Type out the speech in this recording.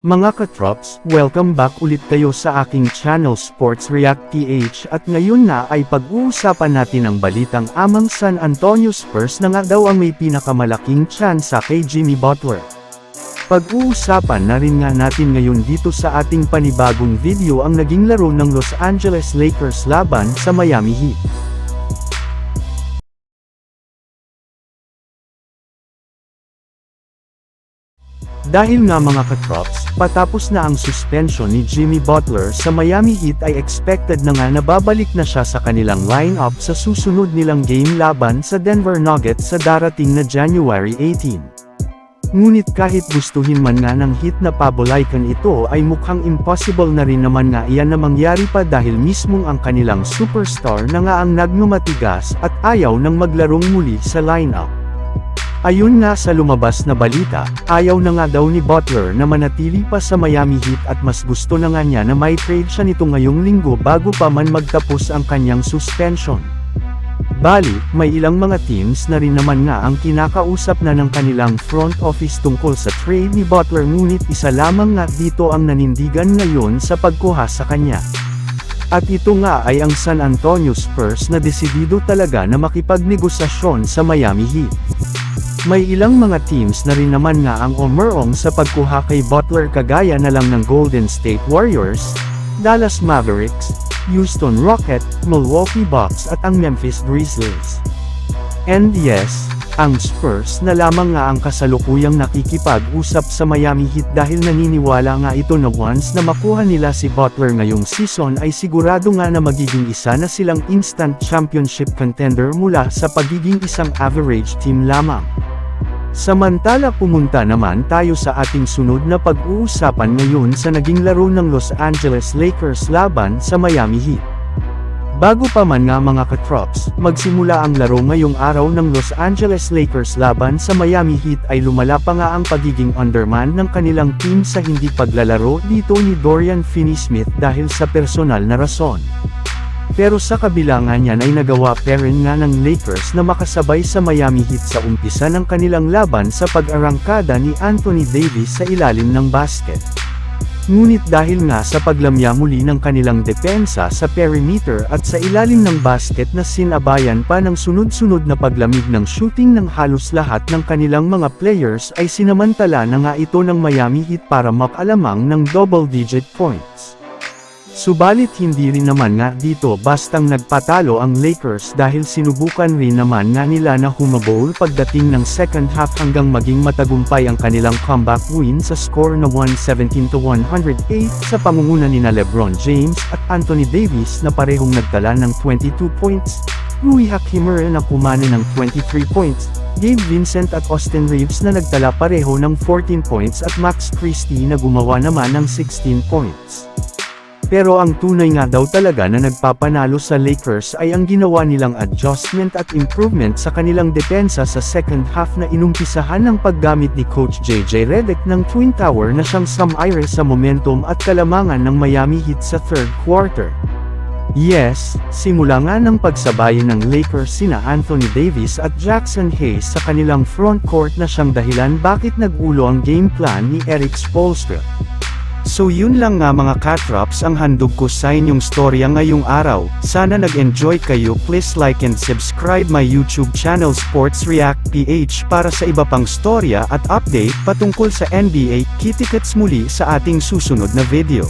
Mga katrops, welcome back ulit kayo sa aking channel Sports React PH at ngayon na ay pag-uusapan natin ang balitang amang San Antonio Spurs na nga daw ang may pinakamalaking tsansa kay Jimmy Butler. Pag-uusapan na rin nga natin ngayon dito sa ating panibagong video ang naging laro ng Los Angeles Lakers laban sa Miami Heat. Dahil nga mga katrops, patapos na ang suspension ni Jimmy Butler sa Miami Heat ay expected na nga na babalik na siya sa kanilang lineup sa susunod nilang game laban sa Denver Nuggets sa darating na January 18. Ngunit kahit gustuhin man nga ng Heat na pabolaikan ito ay mukhang impossible na rin naman nga iyan na mangyari pa dahil mismong ang kanilang superstar na nga ang nagmamatigas at ayaw nang maglarong muli sa lineup. Ayon nga sa lumabas na balita, ayaw na nga daw ni Butler na manatili pa sa Miami Heat at mas gusto na nga niya na may trade siya nito ngayong linggo bago pa man magtapos ang kanyang suspension. Bali, may ilang mga teams na rin naman nga ang kinakausap na ng kanilang front office tungkol sa trade ni Butler ngunit isa lamang nga dito ang nanindigan ngayon sa pagkuha sa kanya. At ito nga ay ang San Antonio Spurs na desidido talaga na makipagnegosasyon sa Miami Heat. May ilang mga teams na rin naman nga ang umarong sa pagkuha kay Butler kagaya na lang ng Golden State Warriors, Dallas Mavericks, Houston Rockets, Milwaukee Bucks at ang Memphis Grizzlies. And yes, ang Spurs na lamang nga ang kasalukuyang nakikipag-usap sa Miami Heat dahil naniniwala nga ito na once na makuha nila si Butler ngayong season ay sigurado nga na magiging isa na silang instant championship contender mula sa pagiging isang average team lamang. Samantala pumunta naman tayo sa ating sunod na pag-uusapan ngayon sa naging laro ng Los Angeles Lakers laban sa Miami Heat. Bago pa man nga mga katrops, magsimula ang laro ngayong araw ng Los Angeles Lakers laban sa Miami Heat ay lumala pa nga ang pagiging underman ng kanilang team sa hindi paglalaro dito ni Dorian Finney-Smith dahil sa personal na rason. Pero sa kabila nga niyan ay nagawa pa rin nga ng Lakers na makasabay sa Miami Heat sa umpisa ng kanilang laban sa pag-arangkada ni Anthony Davis sa ilalim ng basket. Ngunit dahil nga sa paglamya muli ng kanilang depensa sa perimeter at sa ilalim ng basket na sinabayan pa ng sunod-sunod na paglamig ng shooting ng halos lahat ng kanilang mga players ay sinamantala na nga ito ng Miami Heat para makalamang ng double-digit points. Subalit hindi rin naman nga dito bastang nagpatalo ang Lakers dahil sinubukan rin naman nga nila na humabol pagdating ng second half hanggang maging matagumpay ang kanilang comeback win sa score na 117-108 sa pangunguna nina LeBron James at Anthony Davis na parehong nagtala ng 22 points, Rui Hachimura na kumana ng 23 points, Gabe Vincent at Austin Reeves na nagtala pareho ng 14 points at Max Christie na gumawa naman ng 16 points. Pero ang tunay nga daw talaga na nagpapanalo sa Lakers ay ang ginawa nilang adjustment at improvement sa kanilang depensa sa second half na inumpisahan ng paggamit ni Coach JJ Redick ng Twin Tower na siyang sumire sa momentum at kalamangan ng Miami Heat sa third quarter. Yes, simula nga ng pagsabayan ng Lakers sina Anthony Davis at Jackson Hayes sa kanilang front court na siyang dahilan bakit nag-ulo ang game plan ni Erik Spoelstra. So yun lang nga mga katrops ang handog ko sa inyong storya ngayong araw. Sana nag-enjoy kayo. Please like and subscribe my YouTube channel Sports React PH para sa iba pang storya at update patungkol sa NBA. Kita-kits muli sa ating susunod na video.